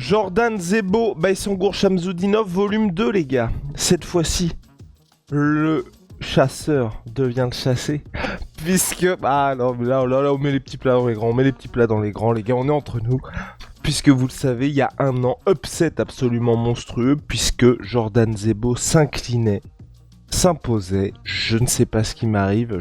Jordan Zebo, Baysangour Shamsudinov, volume 2, les gars. Cette fois-ci, le chasseur devient le chassé. Puisque... Ah non, mais là, on met les petits plats dans les grands. On met les petits plats dans les grands, les gars. On est entre nous. Puisque vous le savez, il y a un an, upset absolument monstrueux. Puisque Jordan Zebo s'inclinait, s'imposait. Je ne sais pas ce qui m'arrive.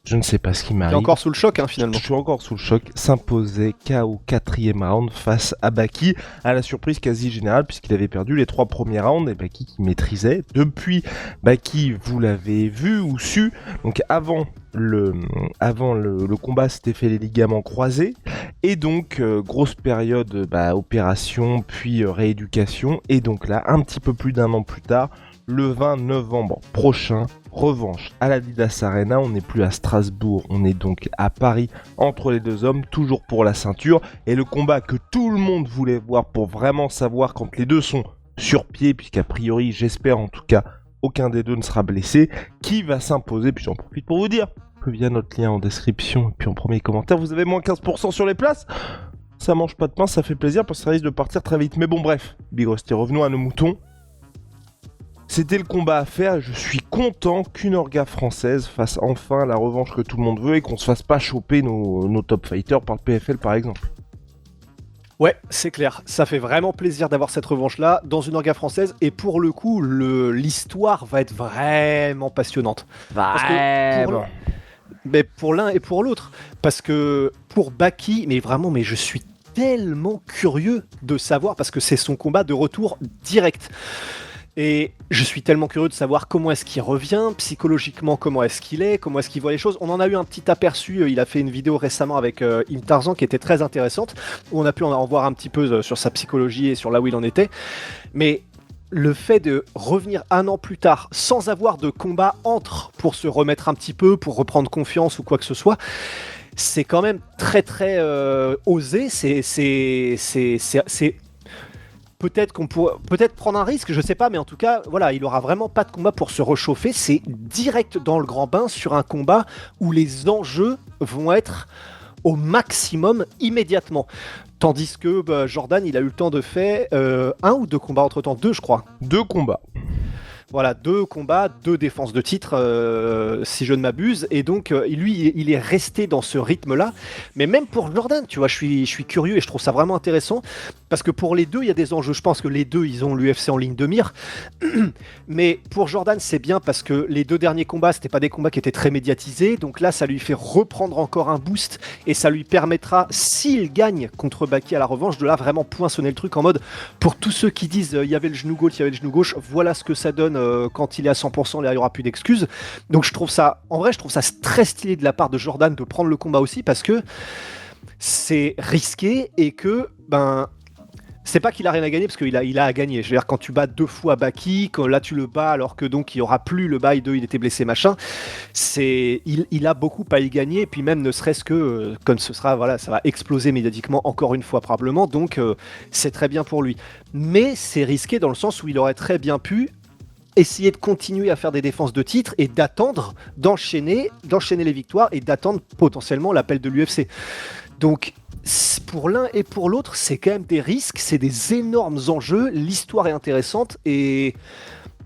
Je ne sais pas ce qui m'arrive. T'es encore sous le choc, finalement. Je suis encore sous le choc. S'imposer KO 4ème round face à Baki, à la surprise quasi générale, puisqu'il avait perdu les 3 premiers rounds, et Baki qui maîtrisait. Depuis, Baki, vous l'avez vu ou su, donc avant le combat, s'était fait les ligaments croisés, et donc, grosse période, opération, puis rééducation, et donc là, un petit peu plus d'un an plus tard, le 20 novembre prochain, revanche à l'Adidas Arena. On n'est plus à Strasbourg, on est donc à Paris entre les deux hommes, toujours pour la ceinture. Et le combat que tout le monde voulait voir pour vraiment savoir quand les deux sont sur pied, puisqu'a priori, j'espère en tout cas, aucun des deux ne sera blessé, qui va s'imposer. Puis j'en profite pour vous dire que via notre lien en description et puis en premier commentaire, vous avez moins 15% sur les places. Ça mange pas de pain, ça fait plaisir parce que ça risque de partir très vite. Mais bon, bref, Big Rusty, revenons à nos moutons. C'était le combat à faire et je suis content qu'une orga française fasse enfin la revanche que tout le monde veut et qu'on se fasse pas choper nos top fighters par le PFL par exemple. Ouais, c'est clair. Ça fait vraiment plaisir d'avoir cette revanche-là dans une orga française et pour le coup, l'histoire va être vraiment passionnante. Mais pour l'un et pour l'autre. Parce que pour Baki, mais je suis tellement curieux de savoir parce que c'est son combat de retour direct. Et je suis tellement curieux de savoir comment est-ce qu'il revient, psychologiquement comment est-ce qu'il voit les choses. On en a eu un petit aperçu, il a fait une vidéo récemment avec Im Tarzan qui était très intéressante, où on a pu en voir un petit peu sur sa psychologie et sur là où il en était. Mais le fait de revenir un an plus tard sans avoir de combat pour se remettre un petit peu, pour reprendre confiance ou quoi que ce soit, c'est quand même très très osé, c'est peut-être qu'on pourrait prendre un risque, je sais pas, mais en tout cas, voilà, il aura vraiment pas de combat pour se réchauffer. C'est direct dans le grand bain sur un combat où les enjeux vont être au maximum immédiatement. Tandis que Jordan, il a eu le temps de faire 1 ou 2 combats entre temps, 2 je crois. 2 combats. Voilà, 2 combats, 2 défenses de titre, si je ne m'abuse. Et donc, lui, il est resté dans ce rythme-là. Mais même pour Jordan, tu vois, je suis curieux et je trouve ça vraiment intéressant. Parce que pour les deux, il y a des enjeux. Je pense que les deux, ils ont l'UFC en ligne de mire. Mais pour Jordan, c'est bien parce que les 2 derniers combats, c'était pas des combats qui étaient très médiatisés. Donc là, ça lui fait reprendre encore un boost. Et ça lui permettra, s'il gagne contre Baki à la revanche, de là vraiment poinçonner le truc en mode, pour tous ceux qui disent il y avait le genou gauche, voilà ce que ça donne quand il est à 100%, là il n'y aura plus d'excuses. Donc je trouve ça très stylé de la part de Jordan de prendre le combat aussi parce que c'est risqué et que c'est pas qu'il a rien à gagner parce qu'il a à gagner. Je veux dire, quand tu bats 2 fois Baki, quand là tu le bats alors que donc il y aura plus le bail de il était blessé machin, il a beaucoup à y gagner et puis même ne serait-ce que comme ce sera voilà, ça va exploser médiatiquement encore une fois probablement, donc c'est très bien pour lui. Mais c'est risqué dans le sens où il aurait très bien pu essayer de continuer à faire des défenses de titre et d'attendre, d'enchaîner les victoires et d'attendre potentiellement l'appel de l'UFC. Donc pour l'un et pour l'autre, c'est quand même des risques, c'est des énormes enjeux, l'histoire est intéressante et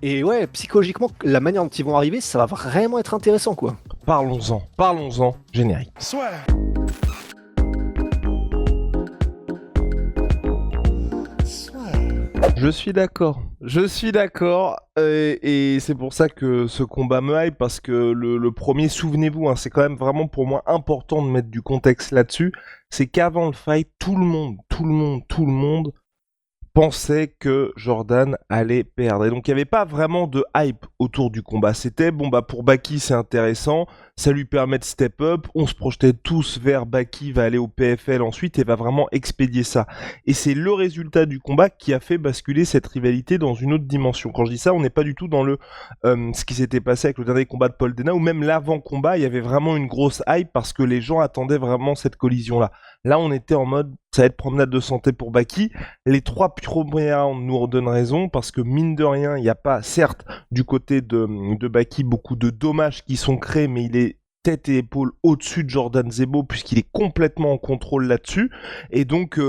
ouais, psychologiquement, la manière dont ils vont arriver, ça va vraiment être intéressant quoi. Parlons-en, générique. Soit. Je suis d'accord, et c'est pour ça que ce combat me hype, parce que le premier, souvenez-vous, c'est quand même vraiment pour moi important de mettre du contexte là-dessus, c'est qu'avant le fight, tout le monde pensait que Jordan allait perdre. Et donc il n'y avait pas vraiment de hype autour du combat. C'était, pour Baki c'est intéressant, ça lui permet de step up, on se projetait tous vers Baki, va aller au PFL ensuite et va vraiment expédier ça. Et c'est le résultat du combat qui a fait basculer cette rivalité dans une autre dimension. Quand je dis ça, on n'est pas du tout dans ce qui s'était passé avec le dernier combat de Paul Dana, ou même l'avant-combat, il y avait vraiment une grosse hype parce que les gens attendaient vraiment cette collision-là. Là, on était en mode, ça va être promenade de santé pour Baki. Les 3 premiers rounds nous redonnent raison parce que mine de rien, il n'y a pas, certes, du côté de Baki, beaucoup de dommages qui sont créés, mais il est tête et épaule au-dessus de Jordan Zebo puisqu'il est complètement en contrôle là-dessus. Et donc,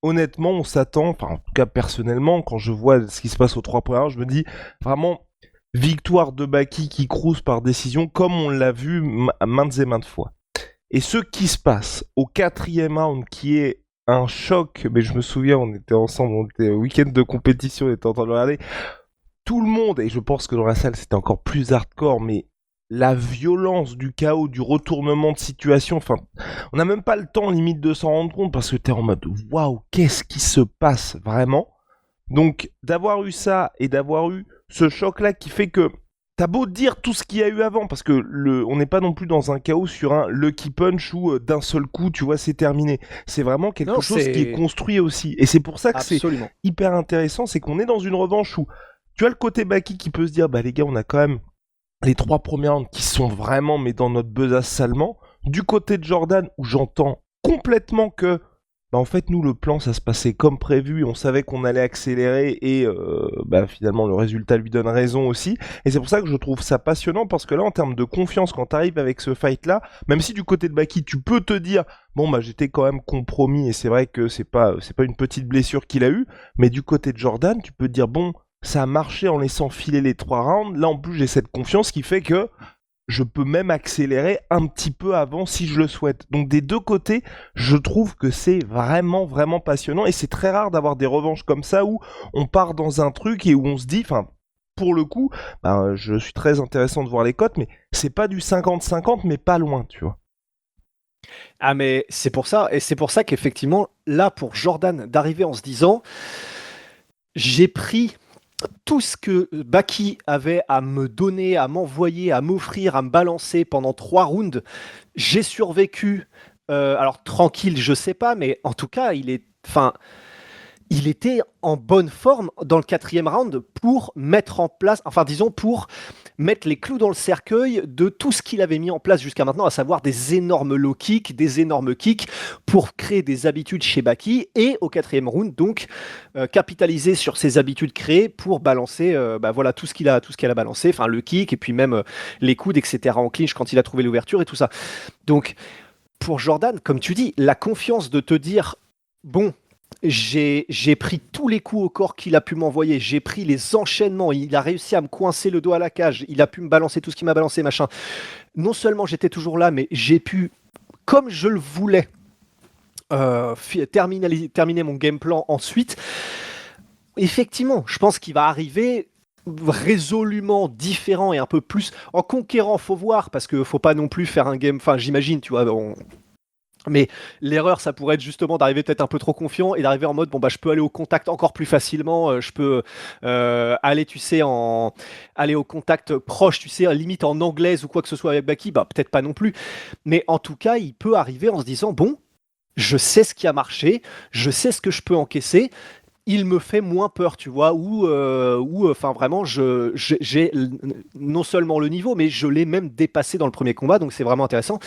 honnêtement, on s'attend, enfin en tout cas personnellement, quand je vois ce qui se passe aux 3 premiers rounds, je me dis vraiment victoire de Baki qui crouse par décision, comme on l'a vu maintes et maintes fois. Et ce qui se passe au 4e round, qui est un choc, mais je me souviens, on était ensemble, on était au week-end de compétition, on était en train de regarder, tout le monde, et je pense que dans la salle c'était encore plus hardcore, mais la violence du chaos, du retournement de situation, enfin, on n'a même pas le temps limite de s'en rendre compte parce que t'es en mode waouh, qu'est-ce qui se passe vraiment? Donc d'avoir eu ça et d'avoir eu ce choc-là qui fait que t'as beau dire tout ce qu'il y a eu avant, parce que on n'est pas non plus dans un chaos sur un lucky punch où d'un seul coup, tu vois, c'est terminé. C'est vraiment quelque Non, chose qui est c'est construit aussi. Et c'est pour ça que c'est absolument. hyper intéressant, c'est qu'on est dans une revanche où tu as le côté Baki qui peut se dire, bah les gars, on a quand même les 3 premiers rounds qui sont vraiment, mais dans notre besace salement. Du côté de Jordan, où j'entends complètement que bah en fait nous le plan ça se passait comme prévu, on savait qu'on allait accélérer et bah finalement le résultat lui donne raison aussi, et c'est pour ça que je trouve ça passionnant, parce que là en termes de confiance quand t'arrives avec ce fight là, même si du côté de Baki tu peux te dire bon bah j'étais quand même compromis et c'est vrai que c'est pas une petite blessure qu'il a eu, mais du côté de Jordan tu peux te dire bon ça a marché en laissant filer les 3 rounds, là en plus j'ai cette confiance qui fait que je peux même accélérer un petit peu avant si je le souhaite. Donc des deux côtés, je trouve que c'est vraiment, vraiment passionnant. Et c'est très rare d'avoir des revanches comme ça où on part dans un truc et où on se dit, enfin, pour le coup, ben, je suis très intéressant de voir les cotes, mais c'est pas du 50-50, mais pas loin, tu vois. Ah mais c'est pour ça, et c'est pour ça qu'effectivement, là, pour Jordan, d'arriver en se disant, j'ai pris tout ce que Baki avait à me donner, à m'envoyer, à m'offrir, à me balancer pendant 3 rounds, j'ai survécu. Alors tranquille, je sais pas, mais en tout cas, il était en bonne forme dans le 4e round pour mettre en place, enfin disons pour mettre les clous dans le cercueil de tout ce qu'il avait mis en place jusqu'à maintenant, à savoir des énormes low kicks, des énormes kicks pour créer des habitudes chez Baki, et au 4e round donc capitaliser sur ces habitudes créées pour balancer bah voilà tout ce qu'il a balancé, enfin le kick et puis même les coudes etc en clinch quand il a trouvé l'ouverture et tout ça. Donc pour Jordan, comme tu dis, la confiance de te dire bon, j'ai pris tous les coups au corps qu'il a pu m'envoyer, j'ai pris les enchaînements, il a réussi à me coincer le dos à la cage, il a pu me balancer tout ce qu'il m'a balancé, machin. Non seulement j'étais toujours là, mais j'ai pu, comme je le voulais, terminer mon game plan ensuite. Effectivement, je pense qu'il va arriver résolument différent et un peu plus en conquérant, faut voir, parce que faut pas non plus faire un game, enfin j'imagine, tu vois, mais l'erreur, ça pourrait être justement d'arriver peut-être un peu trop confiant et d'arriver en mode bon bah je peux aller au contact encore plus facilement, je peux aller tu sais aller au contact proche, tu sais limite en anglaise ou quoi que ce soit avec Baki, bah peut-être pas non plus, mais en tout cas il peut arriver en se disant bon, je sais ce qui a marché, je sais ce que je peux encaisser, il me fait moins peur, tu vois, ou enfin vraiment, j'ai non seulement le niveau, mais je l'ai même dépassé dans le premier combat, donc c'est vraiment intéressant.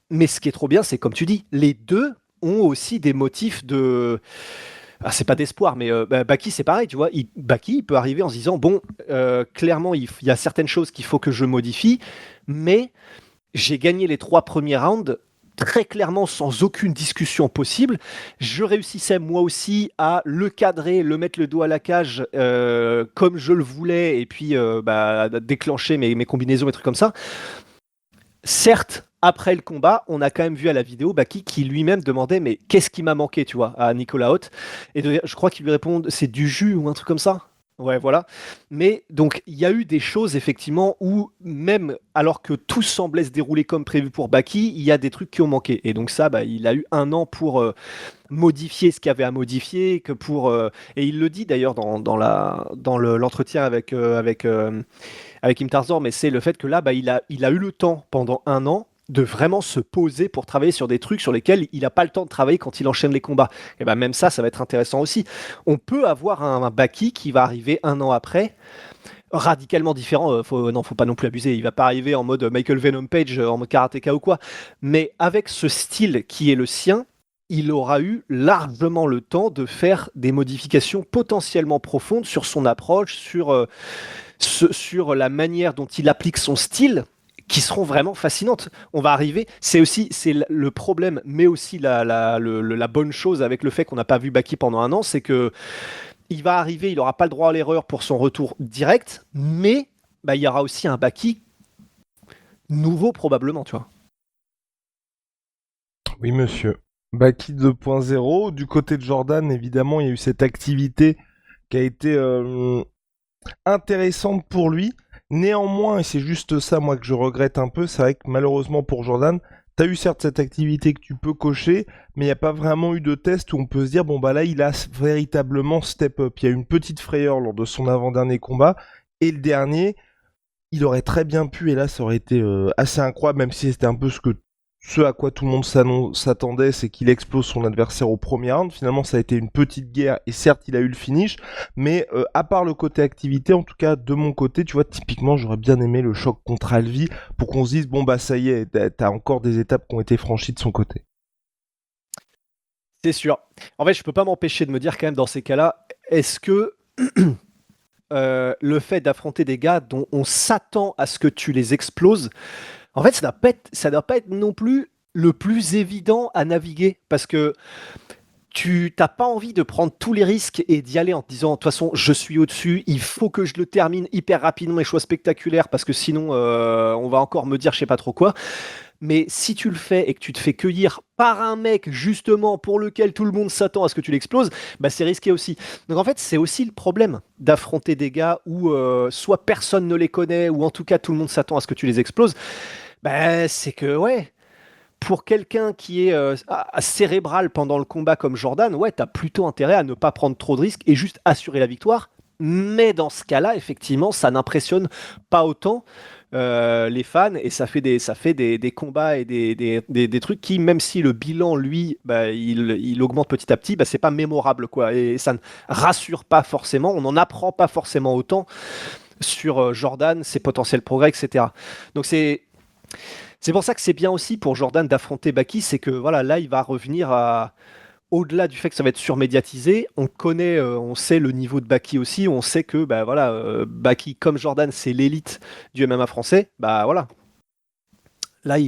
Mais ce qui est trop bien, c'est comme tu dis, les deux ont aussi des motifs de. Ah, c'est pas d'espoir, mais Baki, c'est pareil, tu vois. Baki, il peut arriver en se disant bon, clairement, il y a certaines choses qu'il faut que je modifie, mais j'ai gagné les 3 premiers rounds très clairement sans aucune discussion possible. Je réussissais moi aussi à le cadrer, le mettre le dos à la cage comme je le voulais, et puis déclencher mes combinaisons et trucs comme ça. Certes, après le combat, on a quand même vu à la vidéo Baki qui lui-même demandait mais qu'est-ce qui m'a manqué, tu vois, à Nicolas Haute. Et je crois qu'il lui répond c'est du jus ou un truc comme ça. Ouais, voilà. Mais donc, il y a eu des choses, effectivement, où même alors que tout semblait se dérouler comme prévu pour Baki, il y a des trucs qui ont manqué. Et donc ça, bah, il a eu 1 an pour modifier ce qu'il y avait à modifier, et il le dit d'ailleurs dans l'entretien avec Kim Tarzan, mais c'est le fait que là, bah, il a eu le temps pendant 1 an de vraiment se poser pour travailler sur des trucs sur lesquels il n'a pas le temps de travailler quand il enchaîne les combats. Et ben même ça va être intéressant aussi. On peut avoir un Baki qui va arriver 1 an après, radicalement différent. Non, faut pas non plus abuser. Il va pas arriver en mode Michael Venom Page, en mode karatéka ou quoi. Mais avec ce style qui est le sien, il aura eu largement le temps de faire des modifications potentiellement profondes sur son approche, sur la manière dont il applique son style, qui seront vraiment fascinantes. On va arriver, c'est le problème, mais aussi la bonne chose avec le fait qu'on n'a pas vu Baki pendant un an, c'est que il va arriver, il n'aura pas le droit à l'erreur pour son retour direct, mais il y aura aussi un Baki nouveau probablement, tu vois. Oui, monsieur. Baki 2.0. Du côté de Jordan, évidemment, il y a eu cette activité qui a été intéressante pour lui. Néanmoins, et c'est juste ça, moi, que je regrette un peu, c'est vrai que malheureusement pour Jordan, t'as eu certes cette activité que tu peux cocher, mais il n'y a pas vraiment eu de test où on peut se dire, bon, bah là, il a véritablement step up. Il y a eu une petite frayeur lors de son avant-dernier combat, et le dernier, il aurait très bien pu, et là, ça aurait été assez incroyable, même si c'était un peu ce à quoi tout le monde s'attendait, c'est qu'il explose son adversaire au premier round. Finalement, ça a été une petite guerre, et certes, il a eu le finish, mais à part le côté activité, en tout cas, de mon côté, tu vois, typiquement, j'aurais bien aimé le choc contre Alvi, pour qu'on se dise, bon, bah ça y est, t'as encore des étapes qui ont été franchies de son côté. C'est sûr. En fait, je peux pas m'empêcher de me dire quand même dans ces cas-là, est-ce que le fait d'affronter des gars dont on s'attend à ce que tu les exploses, en fait, ça doit pas être non plus le plus évident à naviguer, parce que tu n'as pas envie de prendre tous les risques et d'y aller en te disant, de toute façon, je suis au-dessus, il faut que je le termine hyper rapidement et choix spectaculaire, parce que sinon, on va encore me dire je sais pas trop quoi. Mais si tu le fais et que tu te fais cueillir par un mec justement pour lequel tout le monde s'attend à ce que tu l'exploses, c'est risqué aussi. Donc en fait, c'est aussi le problème d'affronter des gars où soit personne ne les connaît, ou en tout cas tout le monde s'attend à ce que tu les exploses. C'est que ouais, pour quelqu'un qui est cérébral pendant le combat comme Jordan, ouais, t'as plutôt intérêt à ne pas prendre trop de risques et juste assurer la victoire. Mais dans ce cas-là, effectivement, ça n'impressionne pas autant les fans, et ça fait des combats et des trucs qui, même si le bilan, lui, il augmente petit à petit, c'est pas mémorable, quoi. Et ça ne rassure pas forcément, on n'en apprend pas forcément autant sur Jordan, ses potentiels progrès, etc. Donc c'est pour ça que c'est bien aussi pour Jordan d'affronter Baki, c'est que voilà, là, il va revenir à au-delà du fait que ça va être surmédiatisé, on connaît, on sait le niveau de Baki aussi, on sait que voilà, Baki comme Jordan, c'est l'élite du MMA français. Voilà. Là,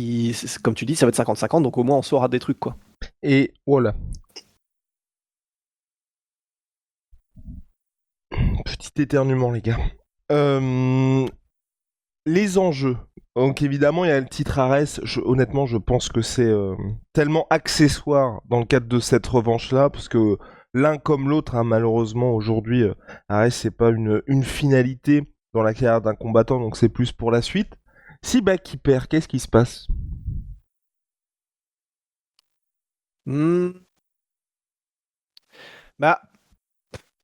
comme tu dis, ça va être 50-50, donc au moins on saura des trucs, quoi. Et voilà. Petit éternuement, les gars. Les enjeux. Donc évidemment, il y a le titre Ares. Honnêtement, je pense que c'est tellement accessoire dans le cadre de cette revanche-là, parce que l'un comme l'autre, malheureusement, aujourd'hui, Ares, c'est pas une finalité dans la carrière d'un combattant, donc c'est plus pour la suite. Si Baki perd, qu'est-ce qui se passe?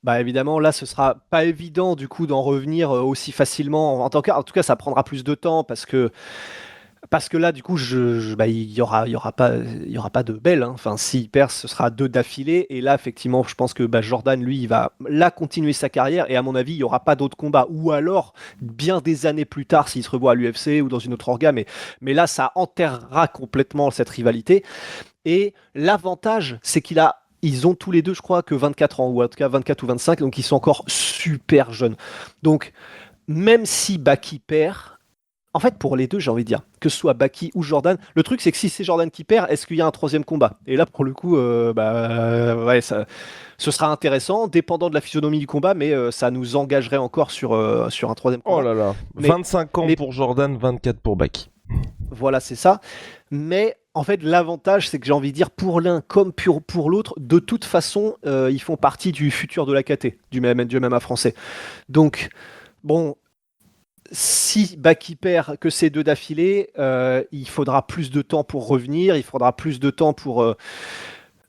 Évidemment, là, ce sera pas évident du coup d'en revenir aussi facilement. En tout cas, ça prendra plus de temps parce que là, du coup, il y aura pas de belle. Hein. Enfin, s'il perd, ce sera 2 d'affilée. Et là, effectivement, je pense que Jordan, lui, il va là continuer sa carrière. Et à mon avis, il y aura pas d'autres combats. Ou alors, bien des années plus tard, s'il se revoit à l'UFC ou dans une autre orga. Mais là, ça enterrera complètement cette rivalité. Et l'avantage, c'est ils ont tous les deux, je crois, que 24 ans, ou en tout cas 24 ou 25, donc ils sont encore super jeunes. Donc, même si Baki perd, en fait, pour les deux, j'ai envie de dire, que ce soit Baki ou Jordan, le truc, c'est que si c'est Jordan qui perd, est-ce qu'il y a un troisième combat? Et là, pour le coup, ouais, ce sera intéressant, dépendant de la physionomie du combat, mais ça nous engagerait encore sur un troisième combat. Oh là là, 25 ans pour Jordan, 24 pour Baki. Voilà, c'est ça. Mais en fait, l'avantage, c'est que j'ai envie de dire, pour l'un comme pour l'autre, de toute façon, ils font partie du futur de la KT, du MMA français. Donc, bon, si Baki perd que ces 2 d'affilée, il faudra plus de temps pour revenir, il faudra plus de temps pour...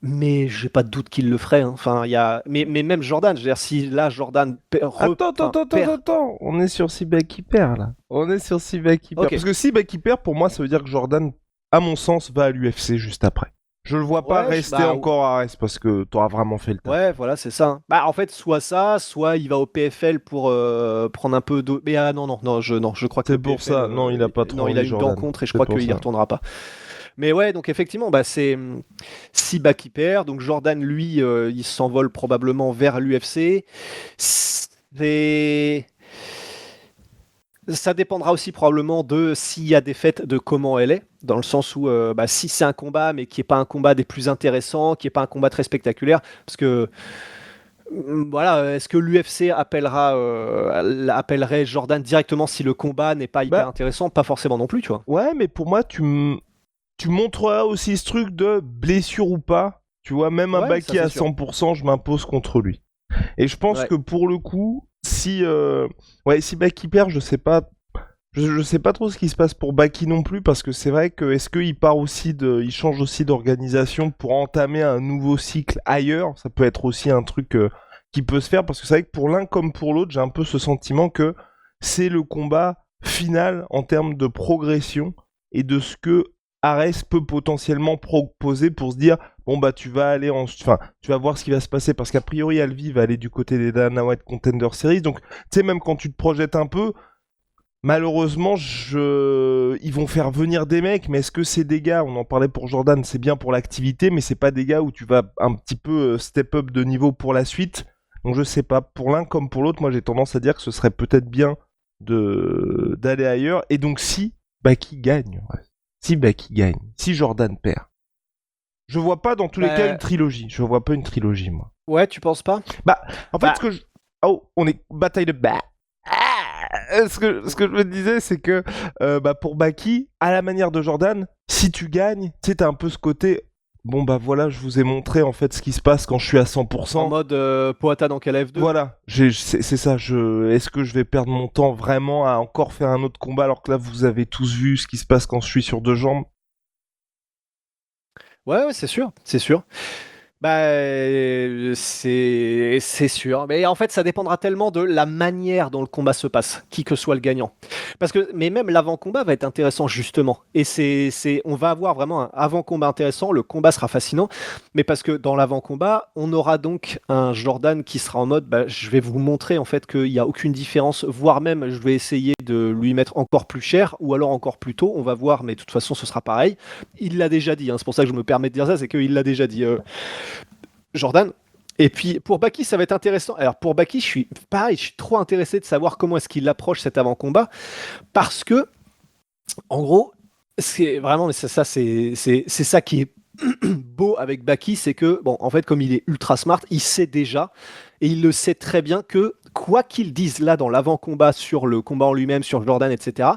mais j'ai pas de doute qu'il le ferait. Hein. Enfin, mais même Jordan, je veux dire, si là, Jordan Attends, on est sur si Baki perd, là. On est sur si Baki perd. Okay. Parce que si Baki perd, pour moi, ça veut dire que Jordan, à mon sens, va à l'UFC juste après. Je le vois pas rester encore à Arès parce que t'auras vraiment fait le taf. Ouais, voilà, c'est ça. En fait, soit ça, soit il va au PFL pour prendre un peu d'eau. Mais je crois que c'est pour PFL, ça. Non, il a pas trop. Non, il a une dent contre et je crois qu'il y retournera pas. Mais ouais, donc effectivement, c'est si Baki perd, donc Jordan, lui, il s'envole probablement vers l'UFC. Ça dépendra aussi probablement de s'il y a défaite, de comment elle est, dans le sens où si c'est un combat, mais qui n'est pas un combat des plus intéressants, qui n'est pas un combat très spectaculaire, parce que voilà, est-ce que l'UFC appellerait Jordan directement si le combat n'est pas hyper Bah, intéressant? Pas forcément non plus, tu vois. ouais, mais pour moi, tu montreras aussi ce truc de blessure ou pas. Tu vois, même un Ouais, ça Baki c'est à sûr. 100%, je m'impose contre lui. Et je pense Ouais. que pour le coup, si Baki perd, je sais pas. Je sais pas trop ce qui se passe pour Baki non plus, parce que c'est vrai que est-ce qu'il il change aussi d'organisation pour entamer un nouveau cycle ailleurs. Ça peut être aussi un truc qui peut se faire, parce que c'est vrai que pour l'un comme pour l'autre, j'ai un peu ce sentiment que c'est le combat final en termes de progression et de ce que Ares peut potentiellement proposer pour se dire bon bah tu vas voir ce qui va se passer, parce qu'a priori Alvi va aller du côté des Dana White Contender Series, donc tu sais, même quand tu te projettes un peu, malheureusement, ils vont faire venir des mecs, mais est-ce que c'est des gars, on en parlait pour Jordan, c'est bien pour l'activité, mais c'est pas des gars où tu vas un petit peu step up de niveau pour la suite. Donc je sais pas, pour l'un comme pour l'autre, moi j'ai tendance à dire que ce serait peut-être bien d'aller ailleurs. Et donc si Baki gagne, ouais. Si Baki gagne, si Jordan perd, je vois pas dans tous les cas une Bah, trilogie. Je vois pas une trilogie, moi. ouais, tu penses pas? Bah, en fait, Bah, ce que je... Oh, on est bataille de... ce que je me disais, c'est que pour Baki, à la manière de Jordan, si tu gagnes, tu sais, t'as un peu ce côté. Bon, bah voilà, je vous ai montré en fait ce qui se passe quand je suis à en 100%. mode Poata dans KLF2. Voilà, c'est ça. Est-ce que je vais perdre mon temps vraiment à encore faire un autre combat alors que là, vous avez tous vu ce qui se passe quand je suis sur deux jambes? Ouais, ouais, c'est sûr, c'est sûr. Bah, c'est sûr. Mais en fait, ça dépendra tellement de la manière dont le combat se passe, qui que soit le gagnant. Parce que, mais même l'avant-combat va être intéressant, justement. Et on va avoir vraiment un avant-combat intéressant. Le combat sera fascinant. Mais parce que dans l'avant-combat, on aura donc un Jordan qui sera en mode, bah, je vais vous montrer, en fait, qu'il n'y a aucune différence, voire même, je vais essayer de lui mettre encore plus cher ou alors encore plus tôt. On va voir, mais de toute façon, ce sera pareil. Il l'a déjà dit, hein, c'est pour ça que je me permets de dire ça, c'est qu'il l'a déjà dit. Jordan. Et puis pour Baki, ça va être intéressant. Alors pour Baki, je suis trop intéressé de savoir comment est-ce qu'il approche cet avant-combat, parce que en gros, c'est vraiment, mais c'est ça qui est beau avec Baki, c'est que bon, en fait, comme il est ultra smart, il sait déjà et il le sait très bien que quoi qu'il dise là dans l'avant-combat sur le combat en lui-même, sur Jordan, etc.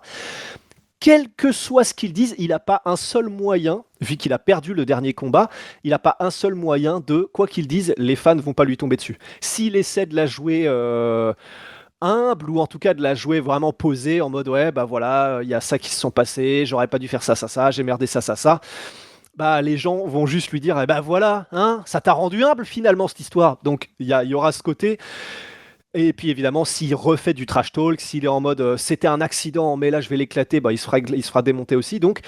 Quel que soit ce qu'ils disent, il n'a pas un seul moyen, vu qu'il a perdu le dernier combat, il n'a pas un seul moyen de, quoi qu'ils disent, les fans ne vont pas lui tomber dessus. S'il essaie de la jouer humble, ou en tout cas de la jouer vraiment posée, en mode ouais, bah voilà, il y a ça qui se sont passés, j'aurais pas dû faire ça, ça, ça, j'ai merdé ça, ça, ça, bah les gens vont juste lui dire, eh bah voilà, hein, ça t'a rendu humble finalement cette histoire. Donc il y aura ce côté. Et puis évidemment, s'il refait du trash talk, s'il est en mode c'était un accident, mais là je vais l'éclater, bah, il se fera démonter aussi. Donc,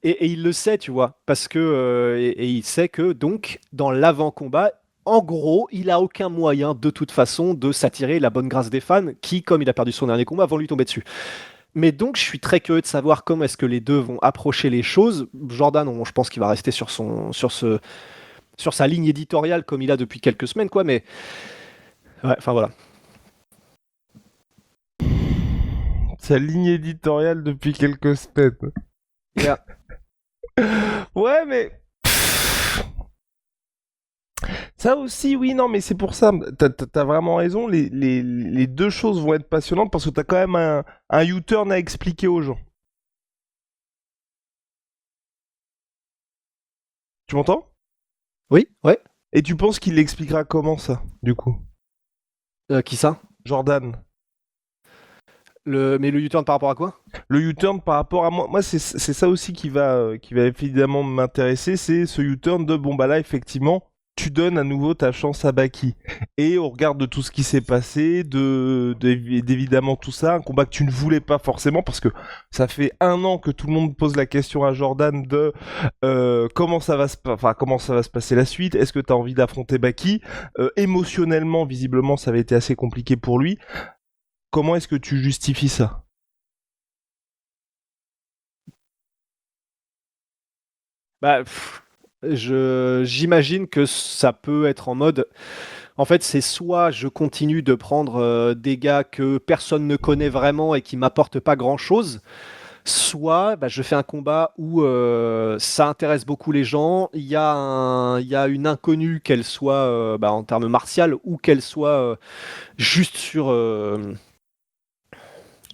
et il le sait, tu vois, parce que et il sait que donc dans l'avant-combat, en gros, il a aucun moyen de toute façon de s'attirer la bonne grâce des fans, qui, comme il a perdu son dernier combat, vont lui tomber dessus. Mais donc, je suis très curieux de savoir comment est-ce que les deux vont approcher les choses. Jordan, je pense qu'il va rester sur sa ligne éditoriale comme il a depuis quelques semaines, quoi. Mais ouais, enfin voilà. Sa ligne éditoriale depuis quelques semaines. Yeah. Ouais, mais ça aussi, oui, non, mais c'est pour ça. T'as vraiment raison. Les deux choses vont être passionnantes parce que t'as quand même un U-turn à expliquer aux gens. Tu m'entends? Oui, ouais. Et tu penses qu'il l'expliquera comment ça, du coup? Qui ça? Jordan. Mais le U-turn par rapport à quoi? Le U-turn par rapport à moi, c'est ça aussi qui va évidemment m'intéresser, c'est ce U-turn de bon bah là effectivement tu donnes à nouveau ta chance à Baki. Et au regard de tout ce qui s'est passé, d'évidemment tout ça, un combat que tu ne voulais pas forcément, parce que ça fait 1 an que tout le monde pose la question à Jordan de comment ça va se passer la suite, est-ce que tu as envie d'affronter Baki, émotionnellement, visiblement, ça avait été assez compliqué pour lui. Comment est-ce que tu justifies ça? Bah, J'imagine que ça peut être en mode. En fait, c'est soit je continue de prendre des gars que personne ne connaît vraiment et qui m'apportent pas grand-chose, soit bah, je fais un combat où ça intéresse beaucoup les gens. Il y a une inconnue, qu'elle soit bah, en termes martial ou qu'elle soit juste sur.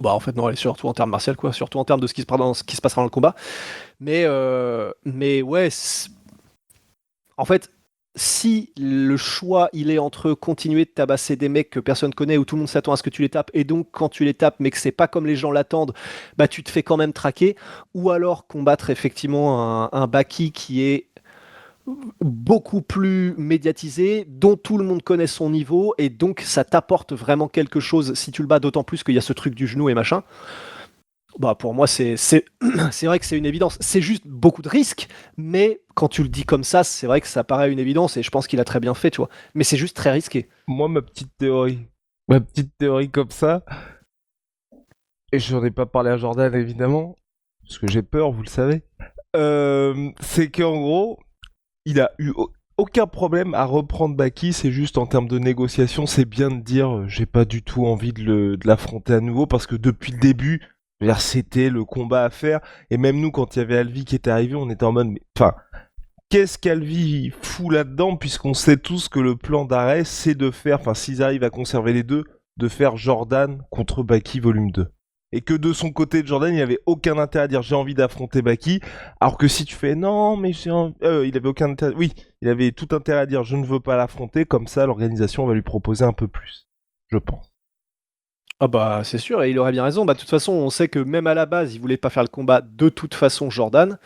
Bah, en fait, non, elle est surtout en termes martial, quoi. Surtout en termes de ce qui se passera dans le combat. Mais ouais, en fait, si le choix il est entre continuer de tabasser des mecs que personne connaît où tout le monde s'attend à ce que tu les tapes et donc quand tu les tapes mais que c'est pas comme les gens l'attendent, bah tu te fais quand même traquer, ou alors combattre effectivement un Baki qui est beaucoup plus médiatisé, dont tout le monde connaît son niveau et donc ça t'apporte vraiment quelque chose si tu le bats, d'autant plus qu'il y a ce truc du genou et machin. Bah pour moi, c'est vrai que c'est une évidence. C'est juste beaucoup de risques, mais quand tu le dis comme ça, c'est vrai que ça paraît une évidence et je pense qu'il a très bien fait, tu vois. Mais c'est juste très risqué. Moi, ma petite théorie comme ça, et je n'en ai pas parlé à Jordan évidemment, parce que j'ai peur, vous le savez, c'est qu'en gros, il a eu aucun problème à reprendre Baki, c'est juste en termes de négociation, c'est bien de dire j'ai pas du tout envie de l'affronter à nouveau, parce que depuis le début, je veux dire, c'était le combat à faire, et même nous, quand il y avait Alvi qui était arrivé, on était en mode, enfin, qu'est-ce qu'Alvi fout là-dedans, puisqu'on sait tous que le plan d'arrêt, c'est de faire, enfin, s'ils arrivent à conserver les deux, de faire Jordan contre Baki volume 2. Et que de son côté de Jordan, il n'avait aucun intérêt à dire j'ai envie d'affronter Baki, alors que si tu fais non, mais il avait aucun intérêt, oui, il avait tout intérêt à dire je ne veux pas l'affronter, comme ça l'organisation va lui proposer un peu plus, je pense. Ah bah c'est sûr, et il aurait bien raison. Bah, de toute façon, on sait que même à la base, il voulait pas faire le combat de toute façon, Jordan.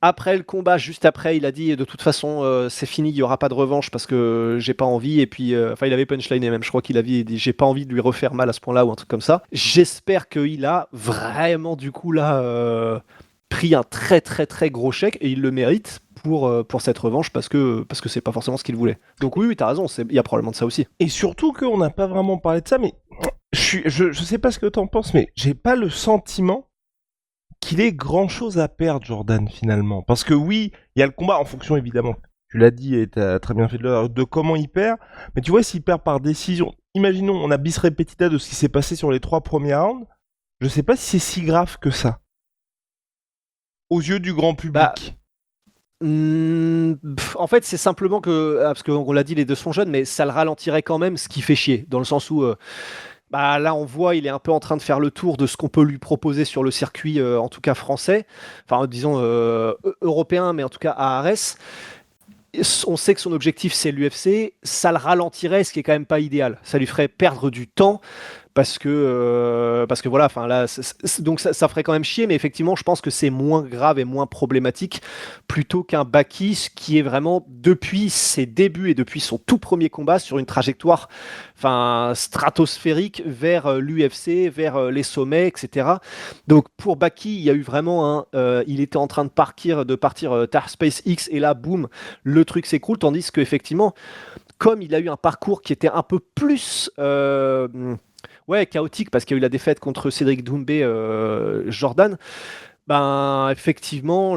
Après le combat, juste après, il a dit de toute façon, c'est fini, il n'y aura pas de revanche parce que j'ai pas envie. Et puis, enfin, il avait punchliné même, je crois qu'il avait dit j'ai pas envie de lui refaire mal à ce point-là ou un truc comme ça. J'espère qu'il a vraiment, du coup, là, pris un très très très gros chèque et il le mérite pour cette revanche parce que c'est pas forcément ce qu'il voulait. Donc, oui, oui, t'as raison, il y a probablement de ça aussi. Et surtout qu'on n'a pas vraiment parlé de ça, mais je sais pas ce que t'en penses, mais j'ai pas le sentiment qu'il ait grand chose à perdre, Jordan, finalement. Parce que oui, il y a le combat en fonction, évidemment. Tu l'as dit et t'as très bien fait de comment il perd. Mais tu vois, s'il perd par décision, imaginons, on a bis repetita de ce qui s'est passé sur les 3 premiers rounds. Je sais pas si c'est si grave que ça. Aux yeux du grand Bah, public. En fait, c'est simplement que, parce qu'on l'a dit, les deux sont jeunes, mais ça le ralentirait quand même, ce qui fait chier, dans le sens où bah, là, on voit, il est un peu en train de faire le tour de ce qu'on peut lui proposer sur le circuit, en tout cas français, enfin, disons européen, mais en tout cas à Arès. On sait que son objectif, c'est l'UFC, ça le ralentirait, ce qui est quand même pas idéal. Ça lui ferait perdre du temps parce que voilà, enfin là, donc ça ferait quand même chier, mais effectivement, je pense que c'est moins grave et moins problématique plutôt qu'un Baki qui est vraiment depuis ses débuts et depuis son tout premier combat sur une trajectoire, enfin stratosphérique vers l'UFC, vers les sommets, etc. Donc pour Baki, il y a eu vraiment il était en train de partir Tar Space X et là, boum, le truc s'écroule, tandis qu'effectivement, comme il a eu un parcours qui était un peu plus ouais, chaotique parce qu'il y a eu la défaite contre Cédric Doumbé, Jordan. Ben effectivement,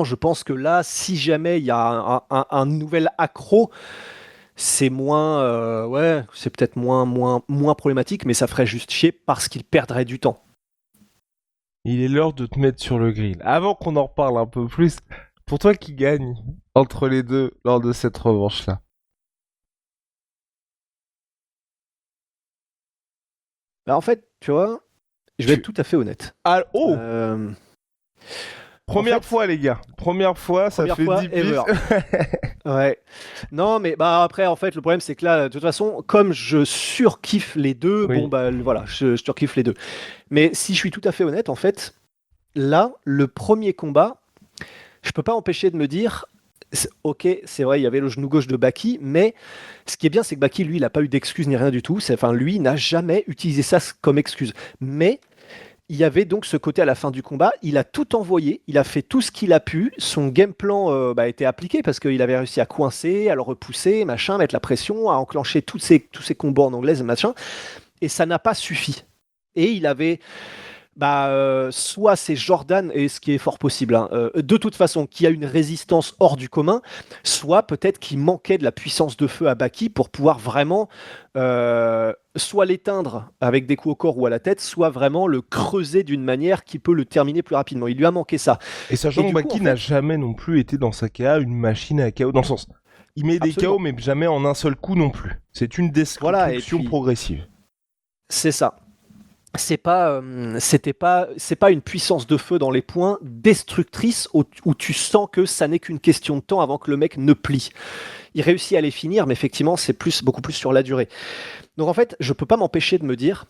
je pense que là, si jamais il y a un nouvel accro, c'est moins, ouais, c'est peut-être moins problématique, mais ça ferait juste chier parce qu'il perdrait du temps. Il est l'heure de te mettre sur le grill. Avant qu'on en reparle un peu plus, pour toi qui gagne entre les deux lors de cette revanche-là? Ben, en fait, tu vois, je vais être tout à fait honnête. Ah, oh, Euh, première en fait, fois, les gars. Première fois, ça première fait fois 10 ever. Ouais. Non, mais bah après, en fait, le problème, c'est que là, de toute façon, comme je surkiffe les deux, bon, Oui. bah voilà, je surkiffe les deux. Mais si je suis tout à fait honnête, en fait, là, le premier combat, je peux pas empêcher de me dire, ok, c'est vrai, il y avait le genou gauche de Baki, mais ce qui est bien, c'est que Baki, lui, il n'a pas eu d'excuse ni rien du tout. Enfin, lui, il n'a jamais utilisé ça comme excuse. Mais il y avait donc ce côté à la fin du combat, il a tout envoyé, il a fait tout ce qu'il a pu, son game plan a été appliqué parce qu'il avait réussi à coincer, à le repousser, machin, mettre la pression, à enclencher tous ces combats en anglaise, machin, et ça n'a pas suffi. Et il avait Soit c'est Jordan, et ce qui est fort possible, hein, de toute façon, qui a une résistance hors du commun, soit peut-être qu'il manquait de la puissance de feu à Baki pour pouvoir vraiment soit l'éteindre avec des coups au corps ou à la tête, soit vraiment le creuser d'une manière qui peut le terminer plus rapidement. Il lui a manqué ça. Et sachant Et que du coup, Baki en n'a fait, jamais non plus été dans sa KA une machine à KO, dans le sens, il met des KO absolument. mais jamais en un seul coup non plus. C'est une Voilà, et destruction puis progressive. c'est ça. C'est pas une puissance de feu dans les poings destructrice où tu sens que ça n'est qu'une question de temps avant que le mec ne plie. Il réussit à les finir, mais effectivement, c'est beaucoup plus sur la durée. Donc en fait, je peux pas m'empêcher de me dire,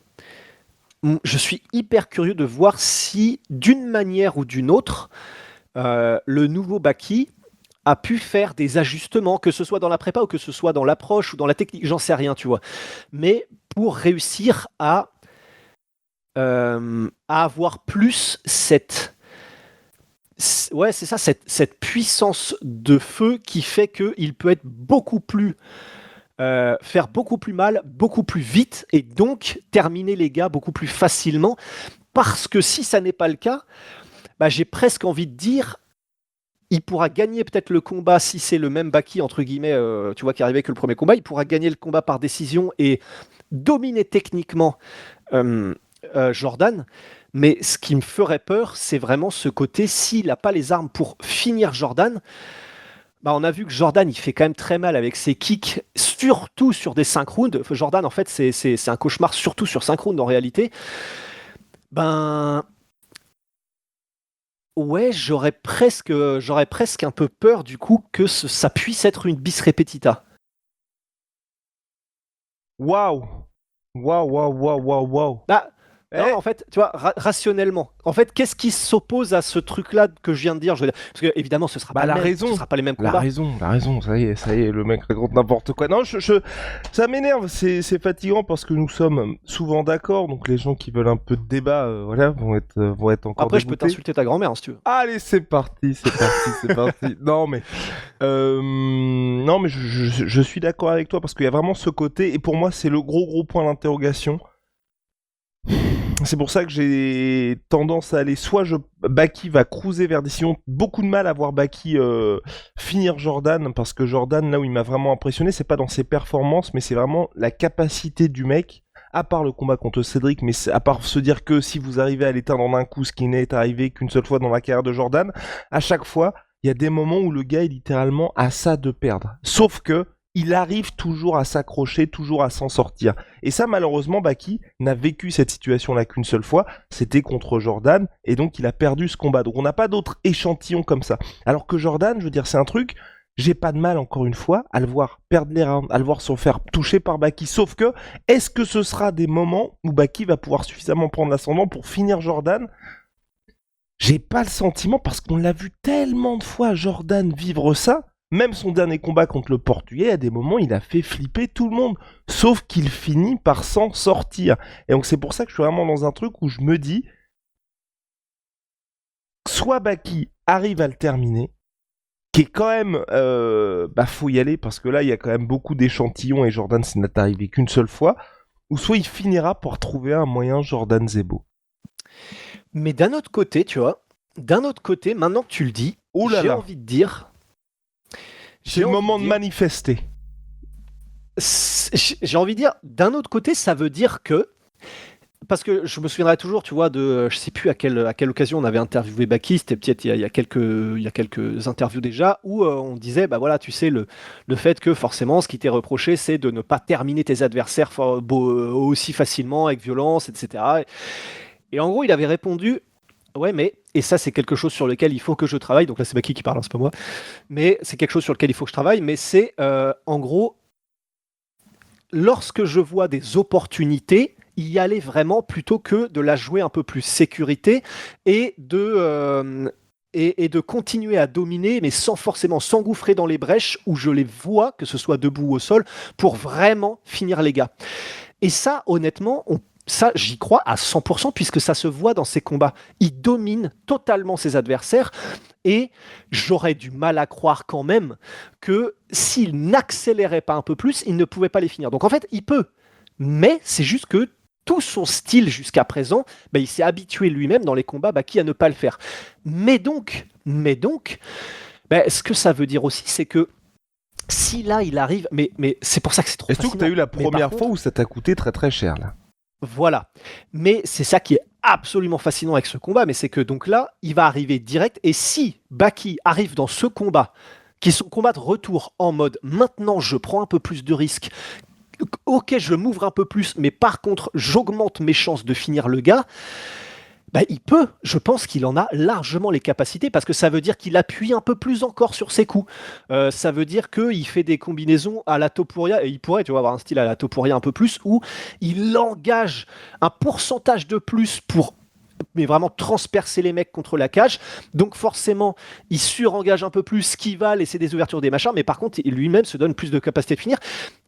je suis hyper curieux de voir si, d'une manière ou d'une autre, le nouveau Baki a pu faire des ajustements, que ce soit dans la prépa ou que ce soit dans l'approche ou dans la technique, j'en sais rien, tu vois. Mais pour réussir à avoir plus ouais, c'est ça, cette puissance de feu qui fait qu'il peut être beaucoup plus faire beaucoup plus mal, beaucoup plus vite, et donc terminer les gars beaucoup plus facilement. Parce que si ça n'est pas le cas, j'ai presque envie de dire, il pourra gagner peut-être le combat si c'est le même Baki, entre guillemets, tu vois, qui arrivait que le premier combat. Il pourra gagner le combat par décision et dominer techniquement Jordan. Mais ce qui me ferait peur, c'est vraiment ce côté, s'il n'a pas les armes pour finir Jordan, on a vu que Jordan, il fait quand même très mal avec ses kicks, surtout sur des 5 rounds. Jordan, en fait, c'est un cauchemar, surtout sur 5 rounds en réalité. Ouais, j'aurais presque un peu peur du coup que ça puisse être une bis repetita. Waouh! Waouh, waouh, waouh, waouh, waouh! Non, Eh, en fait, tu vois, rationnellement. En fait, qu'est-ce qui s'oppose à ce truc-là que je viens de dire? Parce que évidemment, ce sera pas le la même, raison! ce sera pas les mêmes combats. La raison, ça y est, le mec raconte n'importe quoi. Non, ça m'énerve, c'est fatigant parce que nous sommes souvent d'accord, donc les gens qui veulent un peu de débat, voilà, vont être encore Après, je peux dégoûtés. t'insulter ta grand-mère, hein, si tu veux. Allez, c'est parti, c'est parti, c'est parti. Non, mais je suis d'accord avec toi parce qu'il y a vraiment ce côté, et pour moi, c'est le gros point d'interrogation. C'est pour ça que j'ai tendance à aller Baki va cruiser vers décision. Beaucoup de mal à voir Baki finir Jordan, parce que Jordan, là où il m'a vraiment impressionné, c'est pas dans ses performances, mais c'est vraiment la capacité du mec, à part le combat contre Cédric, mais à part se dire que si vous arrivez à l'éteindre en un coup, ce qui n'est arrivé qu'une seule fois dans la carrière de Jordan, à chaque fois, il y a des moments où le gars est littéralement à ça de perdre. Sauf que il arrive toujours à s'accrocher, toujours à s'en sortir. Et ça, malheureusement, Baki n'a vécu cette situation-là qu'une seule fois, c'était contre Jordan, et donc il a perdu ce combat. Donc on n'a pas d'autres échantillons comme ça. Alors que Jordan, je veux dire, c'est un truc, j'ai pas de mal, encore une fois, à le voir perdre les rounds, à le voir se faire toucher par Baki. Sauf que, est-ce que ce sera des moments où Baki va pouvoir suffisamment prendre l'ascendant pour finir Jordan? J'ai pas le sentiment, parce qu'on l'a vu tellement de fois, Jordan, vivre ça. Même son dernier combat contre le Portugais, à des moments, il a fait flipper tout le monde. Sauf qu'il finit par s'en sortir. Et donc c'est pour ça que je suis vraiment dans un truc où je me dis, soit Baki arrive à le terminer, qui est quand même, faut y aller, parce que là, il y a quand même beaucoup d'échantillons, et Jordan, ça n'est arrivé qu'une seule fois, ou soit il finira par trouver un moyen Jordan Zebo. Mais d'un autre côté, tu vois, maintenant que tu le dis, j'ai envie de dire... C'est le moment de manifester. J'ai envie de dire, d'un autre côté, ça veut dire que... Parce que je me souviendrai toujours, tu vois, je sais plus à quelle occasion on avait interviewé Baki, c'était peut-être il y a quelques interviews déjà, où on disait, voilà, tu sais, le fait que forcément, ce qui t'est reproché, c'est de ne pas terminer tes adversaires aussi facilement, avec violence, etc. Et en gros, il avait répondu, ouais, mais, et ça, c'est quelque chose sur lequel il faut que je travaille, donc là, c'est Baki qui parle, c'est pas moi, mais c'est quelque chose sur lequel il faut que je travaille, mais c'est, en gros, lorsque je vois des opportunités, y aller vraiment plutôt que de la jouer un peu plus sécurité et de continuer à dominer, mais sans forcément s'engouffrer dans les brèches où je les vois, que ce soit debout ou au sol, pour vraiment finir les gars. Et ça, honnêtement, ça, j'y crois à 100%, puisque ça se voit dans ses combats. Il domine totalement ses adversaires, et j'aurais du mal à croire quand même que s'il n'accélérait pas un peu plus, il ne pouvait pas les finir. Donc en fait, il peut, mais c'est juste que tout son style jusqu'à présent, il s'est habitué lui-même dans les combats Baki à ne pas le faire. Mais donc, ce que ça veut dire aussi, c'est que si là il arrive, mais c'est pour ça que c'est trop fascinant. Est-ce que tu as eu la première fois où ça t'a coûté très très cher là? Voilà. Mais c'est ça qui est absolument fascinant avec ce combat, mais c'est que donc là, il va arriver direct, et si Baki arrive dans ce combat, qui est son combat de retour en mode maintenant je prends un peu plus de risques, ok je m'ouvre un peu plus, mais par contre j'augmente mes chances de finir le gars, il peut, je pense qu'il en a largement les capacités, parce que ça veut dire qu'il appuie un peu plus encore sur ses coups. Ça veut dire qu'il fait des combinaisons à la Topuria, et il pourrait, tu vois, avoir un style à la Topuria un peu plus, où il engage un pourcentage de plus pour vraiment transpercer les mecs contre la cage. Donc forcément, il surengage un peu plus, ce qui va laisser des ouvertures, des machins, mais par contre, il lui-même se donne plus de capacité de finir.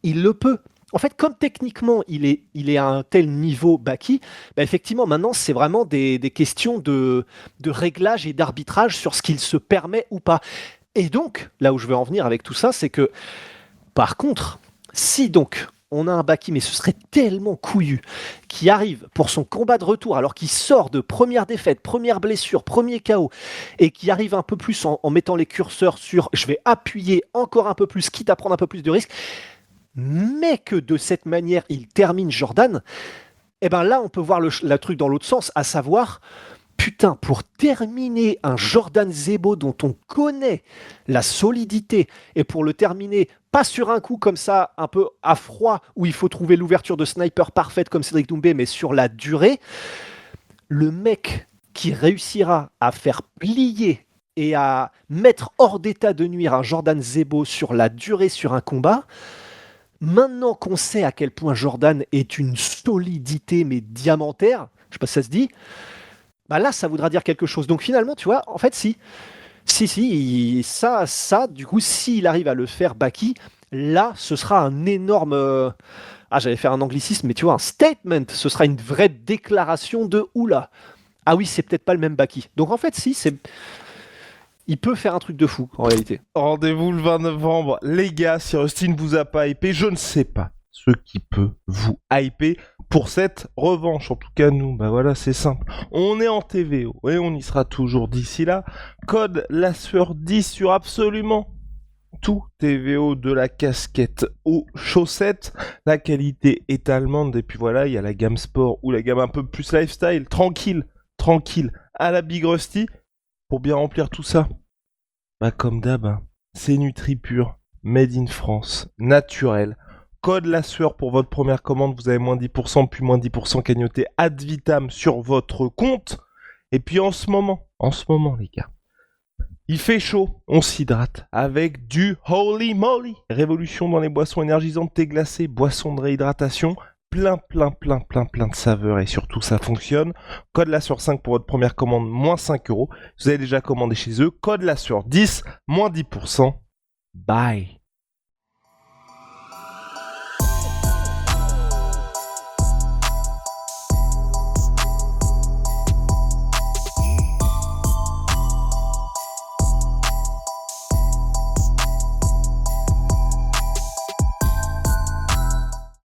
Il le peut. En fait, comme techniquement, il est à un tel niveau Baki, effectivement, maintenant, c'est vraiment des questions de réglage et d'arbitrage sur ce qu'il se permet ou pas. Et donc, là où je veux en venir avec tout ça, c'est que, par contre, si donc on a un Baki, mais ce serait tellement couillu, qui arrive pour son combat de retour, alors qu'il sort de première défaite, première blessure, premier KO, et qui arrive un peu plus en mettant les curseurs sur « je vais appuyer encore un peu plus, quitte à prendre un peu plus de risques », mais que de cette manière, il termine Jordan, là, on peut voir le truc dans l'autre sens, à savoir, putain, pour terminer un Jordan Zebo dont on connaît la solidité, et pour le terminer, pas sur un coup comme ça, un peu à froid, où il faut trouver l'ouverture de sniper parfaite comme Cédric Doumbé, mais sur la durée, le mec qui réussira à faire plier et à mettre hors d'état de nuire un Jordan Zebo sur la durée sur un combat, maintenant qu'on sait à quel point Jordan est une solidité mais diamantaire, je sais pas si ça se dit, là ça voudra dire quelque chose. Donc finalement, tu vois, en fait si, ça, du coup, s'il arrive à le faire Baki, là ce sera un énorme, j'allais faire un anglicisme, mais tu vois, un statement, ce sera une vraie déclaration de oula. Ah oui, c'est peut-être pas le même Baki. Donc en fait, il peut faire un truc de fou, en réalité. Rendez-vous le 20 novembre. Les gars, si Rustin vous a pas hypé, je ne sais pas ce qui peut vous hyper pour cette revanche. En tout cas, nous, voilà, c'est simple. On est en TVO et on y sera toujours d'ici là. Code la sueur 10 sur absolument tout TVO, de la casquette aux chaussettes. La qualité est allemande. Et puis voilà, il y a la gamme sport ou la gamme un peu plus lifestyle. Tranquille, à la Big Rusty. Pour bien remplir tout ça, comme d'hab, c'est NutriPure, made in France, naturel. Code la sueur pour votre première commande, vous avez moins 10%, puis moins 10% cagnoté ad vitam sur votre compte. Et puis en ce moment, les gars, il fait chaud, on s'hydrate avec du Holy Moly. Révolution dans les boissons énergisantes, thé glacé, boissons de réhydratation. Plein de saveurs, et surtout ça fonctionne. Code la sueur 5 pour votre première commande, moins 5 €. Vous avez déjà commandé chez eux. Code la sueur 10, moins 10%. Bye.